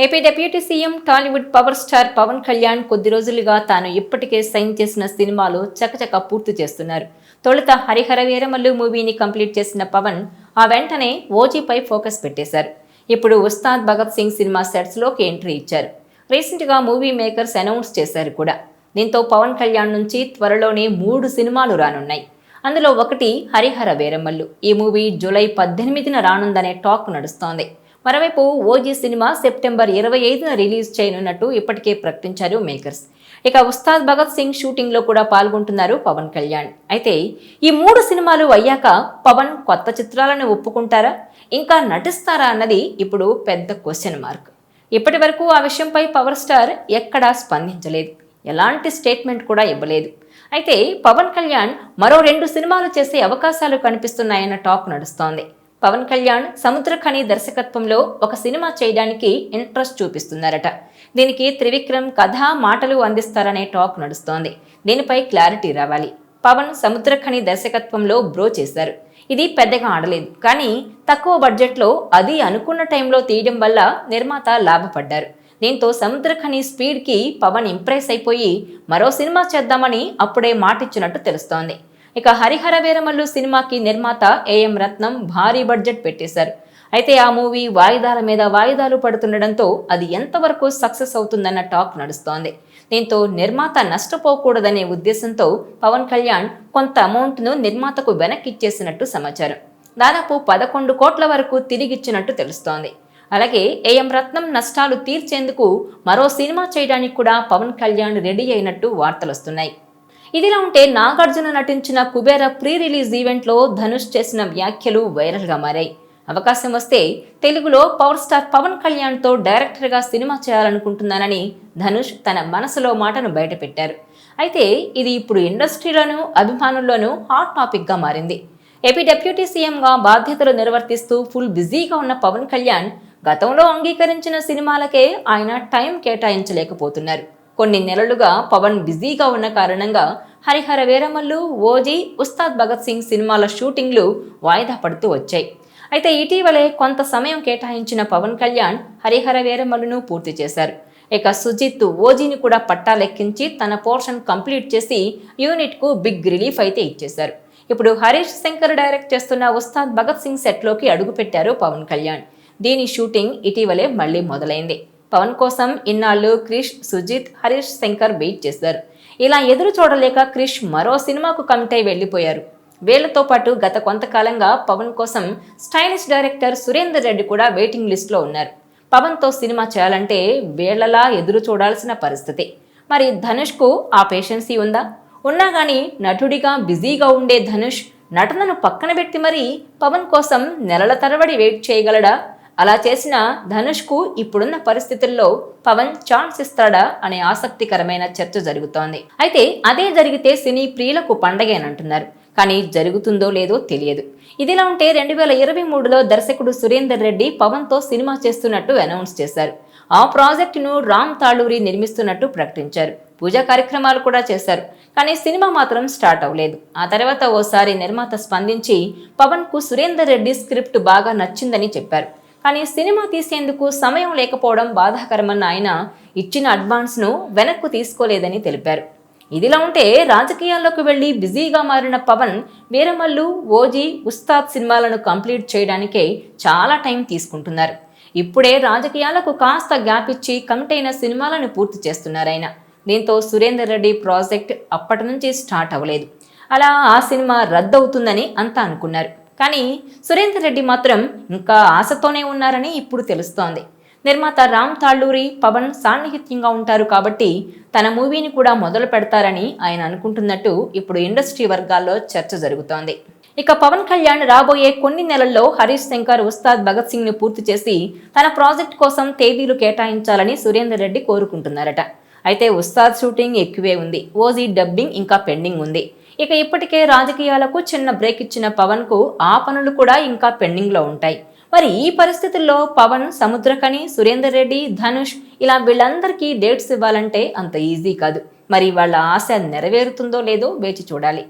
AP deputy CM Tollywood power star Pawan Kalyan కొద్ది రోజులుగా తాను ఇప్పటికే సైన్ చేసిన సినిమాలు చకచక పూర్తి చేస్తున్నారు. తొలుత హరిహర వీరమల్లు మూవీని కంప్లీట్ చేసిన పవన్ ఆ వెంటనే ఓజీపై ఫోకస్ పెట్టేశారు. ఇప్పుడు ఉస్తాద్ భగత్ సింగ్ సినిమా సెట్స్లోకి ఎంట్రీ ఇచ్చారు. రీసెంట్గా మూవీ మేకర్స్ అనౌన్స్ చేశారు కూడా. దీంతో పవన్ కళ్యాణ్ నుంచి త్వరలోనే 3 సినిమాలు రానున్నాయి. అందులో ఒకటి హరిహర వీరమల్లు. ఈ మూవీ జూలై 18న రానుందనే టాక్ నడుస్తోంది. మరోవైపు ఓజీ సినిమా సెప్టెంబర్ 25న రిలీజ్ చేయనున్నట్టు ఇప్పటికే ప్రకటించారు మేకర్స్. ఇక ఉస్తాద్ భగత్ సింగ్ షూటింగ్లో కూడా పాల్గొంటున్నారు పవన్ కళ్యాణ్. అయితే ఈ 3 సినిమాలు అయ్యాక పవన్ కొత్త చిత్రాలను ఒప్పుకుంటారా, ఇంకా నటిస్తారా అన్నది ఇప్పుడు పెద్ద క్వశ్చన్ మార్క్. ఇప్పటి వరకు ఆ విషయంపై పవర్ స్టార్ ఎక్కడా స్పందించలేదు, ఎలాంటి స్టేట్మెంట్ కూడా ఇవ్వలేదు. అయితే పవన్ కళ్యాణ్ మరో 2 సినిమాలు చేసే అవకాశాలు కనిపిస్తున్నాయన్న టాక్ నడుస్తోంది. పవన్ కళ్యాణ్ సముద్రఖని దర్శకత్వంలో ఒక సినిమా చేయడానికి ఇంట్రెస్ట్ చూపిస్తున్నారట. దీనికి త్రివిక్రమ్ కథ మాటలు అందిస్తారనే టాక్ నడుస్తోంది. దీనిపై క్లారిటీ రావాలి. పవన్ సముద్రఖని దర్శకత్వంలో బ్రో చేశారు. ఇది పెద్దగా ఆడలేదు, కానీ తక్కువ బడ్జెట్లో అది అనుకున్న టైంలో తీయడం వల్ల నిర్మాత లాభపడ్డారు. దీంతో సముద్రఖని స్పీడ్కి పవన్ ఇంప్రెస్ అయిపోయి మరో సినిమా చేద్దామని అప్పుడే మాటిచ్చినట్టు తెలుస్తోంది. ఇక హరిహర వీరమల్లు సినిమాకి నిర్మాత ఏఎం రత్నం భారీ బడ్జెట్ పెట్టేశారు. అయితే ఆ మూవీ వాయిదాల మీద వాయిదాలు పడుతుండడంతో అది ఎంతవరకు సక్సెస్ అవుతుందన్న టాక్ నడుస్తోంది. దీంతో నిర్మాత నష్టపోకూడదనే ఉద్దేశంతో పవన్ కళ్యాణ్ కొంత అమౌంట్ను నిర్మాతకు వెనక్కిచ్చేసినట్టు సమాచారం. దాదాపు 11 కోట్ల వరకు తిరిగిచ్చినట్టు తెలుస్తోంది. అలాగే ఏఎం రత్నం నష్టాలు తీర్చేందుకు మరో సినిమా చేయడానికి కూడా పవన్ కళ్యాణ్ రెడీ అయినట్టు వార్తలొస్తున్నాయి. ఇదిలా ఉంటే నాగార్జున నటించిన కుబేర ప్రీ రిలీజ్ ఈవెంట్లో ధనుష్ చేసిన వ్యాఖ్యలు వైరల్గా మారాయి. అవకాశం వస్తే తెలుగులో పవర్ స్టార్ పవన్ కళ్యాణ్తో డైరెక్టర్గా సినిమా చేయాలనుకుంటున్నానని ధనుష్ తన మనసులో మాటను బయటపెట్టారు. అయితే ఇది ఇప్పుడు ఇండస్ట్రీలోనూ అభిమానుల్లోనూ హాట్ టాపిక్గా మారింది. ఏపీ డిప్యూటీ సీఎంగా బాధ్యతలు నిర్వర్తిస్తూ ఫుల్ బిజీగా ఉన్న పవన్ కళ్యాణ్ గతంలో అంగీకరించిన సినిమాలకే ఆయన టైం కేటాయించలేకపోతున్నారు. కొన్ని నెలలుగా పవన్ బిజీగా ఉన్న కారణంగా హరిహర వీరమల్లు, ఓజీ, ఉస్తాద్ భగత్ సింగ్ సినిమాల షూటింగ్లు వాయిదా పడుతూ వచ్చాయి. అయితే ఇటీవలే కొంత సమయం కేటాయించిన పవన్ కళ్యాణ్ హరిహర వీరమల్లును పూర్తి చేశారు. ఇక సుజిత్ ఓజీని కూడా పట్టాలెక్కించి తన పోర్షన్ కంప్లీట్ చేసి యూనిట్కు బిగ్ రిలీఫ్ అయితే ఇచ్చేశారు. ఇప్పుడు హరీష్ శంకర్ డైరెక్ట్ చేస్తున్న ఉస్తాద్ భగత్ సింగ్ సెట్లోకి అడుగుపెట్టారు పవన్ కళ్యాణ్. దీని షూటింగ్ ఇటీవలే మళ్లీ మొదలైంది. పవన్ కోసం ఇన్నాళ్ళు క్రిష్, సుజిత్, హరీష్ శంకర్ వెయిట్ చేశారు. ఇలా ఎదురు చూడలేక క్రిష్ మరో సినిమాకు కమిట్ అయి వెళ్లిపోయారు. వీళ్లతో పాటు గత కొంతకాలంగా పవన్ కోసం స్టైలిష్ డైరెక్టర్ సురేందర్ రెడ్డి కూడా వెయిటింగ్ లిస్ట్లో ఉన్నారు. పవన్తో సినిమా చేయాలంటే వీళ్లలా ఎదురు చూడాల్సిన పరిస్థితి. మరి ధనుష్కు ఆ పేషెన్సీ ఉందా? ఉన్నా కానీ నటుడిగా బిజీగా ఉండే ధనుష్ నటనను పక్కన పెట్టి మరీ పవన్ కోసం నెలల తరబడి వెయిట్ చేయగలడా? అలా చేసిన ధనుష్కు ఇప్పుడున్న పరిస్థితుల్లో పవన్ ఛాన్స్ ఇస్తాడా అనే ఆసక్తికరమైన చర్చ జరుగుతోంది. అయితే అదే జరిగితే సినీ ప్రియులకు పండగేనంటున్నారు. కానీ జరుగుతుందో లేదో తెలియదు. ఇదిలా ఉంటే 2023లో దర్శకుడు సురేందర్ రెడ్డి పవన్తో సినిమా చేస్తున్నట్టు అనౌన్స్ చేశారు. ఆ ప్రాజెక్టును రామ్ తాళూరి నిర్మిస్తున్నట్టు ప్రకటించారు. పూజా కార్యక్రమాలు కూడా చేశారు. కానీ సినిమా మాత్రం స్టార్ట్ అవ్వలేదు. ఆ తర్వాత ఓసారి నిర్మాత స్పందించి పవన్కు సురేందర్ రెడ్డి స్క్రిప్ట్ బాగా నచ్చిందని చెప్పారు. కానీ సినిమా తీసేందుకు సమయం లేకపోవడం బాధాకరమన్న ఆయన ఇచ్చిన అడ్వాన్స్ను వెనక్కు తీసుకోలేదని తెలిపారు. ఇదిలా ఉంటే రాజకీయాల్లోకి వెళ్లి బిజీగా మారిన పవన్ వీరమల్లు, ఓజీ, ఉస్తాద్ సినిమాలను కంప్లీట్ చేయడానికే చాలా టైం తీసుకుంటున్నారు. ఇప్పుడే రాజకీయాలకు కాస్త గ్యాప్ ఇచ్చి కమిట్ అయిన సినిమాలను పూర్తి చేస్తున్నారాయన. దీంతో సురేందర్ రెడ్డి ప్రాజెక్ట్ అప్పటి నుంచి స్టార్ట్ అవ్వలేదు. అలా ఆ సినిమా రద్దవుతుందని అంతా అనుకున్నారు. కానీ సురేందర్ రెడ్డి మాత్రం ఇంకా ఆశతోనే ఉన్నారని ఇప్పుడు తెలుస్తోంది. నిర్మాత రామ్ తాళ్ళూరి పవన్ సాన్నిహిత్యంగా ఉంటారు కాబట్టి తన మూవీని కూడా మొదలు పెడతారని ఆయన అనుకుంటున్నట్టు ఇప్పుడు ఇండస్ట్రీ వర్గాల్లో చర్చ జరుగుతోంది. ఇక పవన్ కళ్యాణ్ రాబోయే కొన్ని నెలల్లో హరీష్ శంకర్ ఉస్తాద్ భగత్ సింగ్ ను పూర్తి చేసి తన ప్రాజెక్ట్ కోసం తేదీలు కేటాయించాలని సురేందర్ రెడ్డి కోరుకుంటున్నారట. అయితే ఉస్తాద్ షూటింగ్ ఎక్కువే ఉంది. ఓజీ డబ్బింగ్ ఇంకా పెండింగ్ ఉంది. ఇక ఇప్పటికే రాజకీయాలకు చిన్న బ్రేక్ ఇచ్చిన పవన్ కు ఆ పనులు కూడా ఇంకా పెండింగ్ లో ఉంటాయి. మరి ఈ పరిస్థితుల్లో పవన్, సముద్రఖని, సురేందర్ రెడ్డి, ధనుష్ ఇలా వీళ్ళందరికీ డేట్స్ ఇవ్వాలంటే అంత ఈజీ కాదు. మరి వాళ్ళ ఆశ నెరవేరుతుందో లేదో వేచి చూడాలి.